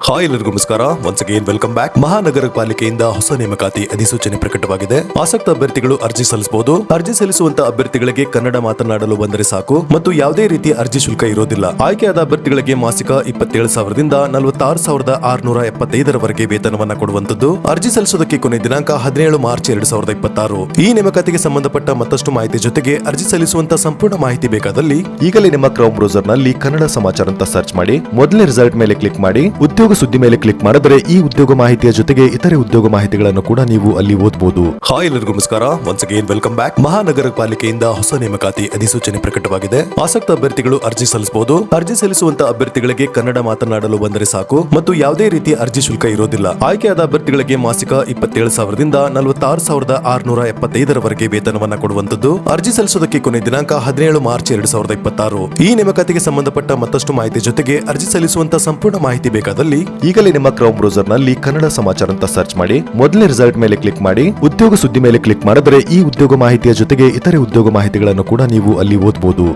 Hi ಎಲ್ಲರಿಗೂ ನಮಸ್ಕಾರ. Once again welcome back. ಮಹಾನಗರ ಪಾಲಿಕೆಯಿಂದ ಹೊಸ ನೇಮಕಾತಿ ಅಧಿಸೂಚನೆ ಪ್ರಕಟವಾಗಿದೆ. ಆಸಕ್ತ ಅಭ್ಯರ್ಥಿಗಳು ಅರ್ಜಿ ಸಲ್ಲಿಸಬಹುದು. ಅರ್ಜಿ ಸಲ್ಲಿಸುವಂತ ಅಭ್ಯರ್ಥಿಗಳಿಗೆ ಕನ್ನಡ ಮಾತನಾಡಲು ಬಂದರೆ ಸಾಕು ಮತ್ತು ಯಾವುದೇ ರೀತಿಯ ಅರ್ಜಿ ಶುಲ್ಕ ಇರೋದಿಲ್ಲ. ಆಯ್ಕೆಯಾದ ಅಭ್ಯರ್ಥಿಗಳಿಗೆ ಮಾಸಿಕ 27,000ದಿಂದ 46,675 ವೇತನವನ್ನ ಕೊಡುವಂತದ್ದು. ಅರ್ಜಿ ಸಲ್ಲಿಸುವುದಕ್ಕೆ ಕೊನೆ ದಿನಾಂಕ 17 ಮಾರ್ಚ್ 2026. ಈ ನೇಮಕಾತಿಗೆ ಸಂಬಂಧಪಟ್ಟ ಮತ್ತಷ್ಟು ಮಾಹಿತಿ ಜೊತೆಗೆ ಅರ್ಜಿ ಸಲ್ಲಿಸುವಂತ ಸಂಪೂರ್ಣ ಮಾಹಿತಿ ಬೇಕಾದಲ್ಲಿ ಈಗಲೇ ನಿಮ್ಮ ಕ್ರೋಮ್ ಬ್ರೌಸರ್ ನಲ್ಲಿ ಕನ್ನಡ ಸಮಾಚಾರ ಅಂತ ಸರ್ಚ್ ಮಾಡಿ. ಮೊದಲನೇ ರಿಸಲ್ಟ್ ಮೇಲೆ ಕ್ಲಿಕ್ ಮಾಡಿ ಉದ್ಯೋಗ ಸುದ್ದಿ ಮೇಲೆ ಕ್ಲಿಕ್ ಮಾಡಿದರೆ ಈ ಉದ್ಯೋಗ ಮಾಹಿತಿಯ ಜೊತೆಗೆ ಇತರೆ ಉದ್ಯೋಗ ಮಾಹಿತಿಗಳನ್ನು ಕೂಡ ನೀವು ಅಲ್ಲಿ ಓದಬಹುದು. ಹಾಯ್ ಎಲ್ಲರಿಗೂ ನಮಸ್ಕಾರ. Once again welcome back. ಮಹಾನಗರ ಪಾಲಿಕೆಯಿಂದ ಹೊಸ ನೇಮಕಾತಿ ಅಧಿಸೂಚನೆ ಪ್ರಕಟವಾಗಿದೆ. ಆಸಕ್ತ ಅಭ್ಯರ್ಥಿಗಳು ಅರ್ಜಿ ಸಲ್ಲಿಸಬಹುದು. ಅರ್ಜಿ ಸಲ್ಲಿಸುವಂತ ಅಭ್ಯರ್ಥಿಗಳಿಗೆ ಕನ್ನಡ ಮಾತನಾಡಲು ಬಂದರೆ ಸಾಕು ಮತ್ತು ಯಾವುದೇ ರೀತಿಯ ಅರ್ಜಿ ಶುಲ್ಕ ಇರೋದಿಲ್ಲ. ಆಯ್ಕೆಯಾದ ಅಭ್ಯರ್ಥಿಗಳಿಗೆ ಮಾಸಿಕ 27,000ದಿಂದ 46,675 ವೇತನವನ್ನ ಕೊಡುವಂತದ್ದು. ಅರ್ಜಿ ಸಲ್ಲಿಸುವುದಕ್ಕೆ ಕೊನೆ ದಿನಾಂಕ 17 ಮಾರ್ಚ್ 2026. ಈ ನೇಮಕಾತಿಗೆ ಸಂಬಂಧಪಟ್ಟ ಮತ್ತಷ್ಟು ಮಾಹಿತಿ ಜೊತೆಗೆ ಅರ್ಜಿ ಸಲ್ಲಿಸುವಂತ ಸಂಪೂರ್ಣ ಮಾಹಿತಿ ಬೇಕಾದಲ್ಲಿ ಈಗಲೇ ನಿಮ್ಮ ಕ್ರೋಮ್ ಬ್ರೌಸರ್ ನಲ್ಲಿ ಕನ್ನಡ ಸಮಾಚಾರ ಅಂತ ಸರ್ಚ್ ಮಾಡಿ. ಮೊದಲನೇ ರಿಸಲ್ಟ್ ಮೇಲೆ ಕ್ಲಿಕ್ ಮಾಡಿ ಉದ್ಯೋಗ ಸುದ್ದಿ ಮೇಲೆ ಕ್ಲಿಕ್ ಮಾಡಿದರೆ ಈ ಉದ್ಯೋಗ ಮಾಹಿತಿಯ ಜೊತೆಗೆ ಇತರೆ ಉದ್ಯೋಗ ಮಾಹಿತಿಗಳನ್ನು ಕೂಡ ನೀವು ಅಲ್ಲಿ ಓದಬಹುದು.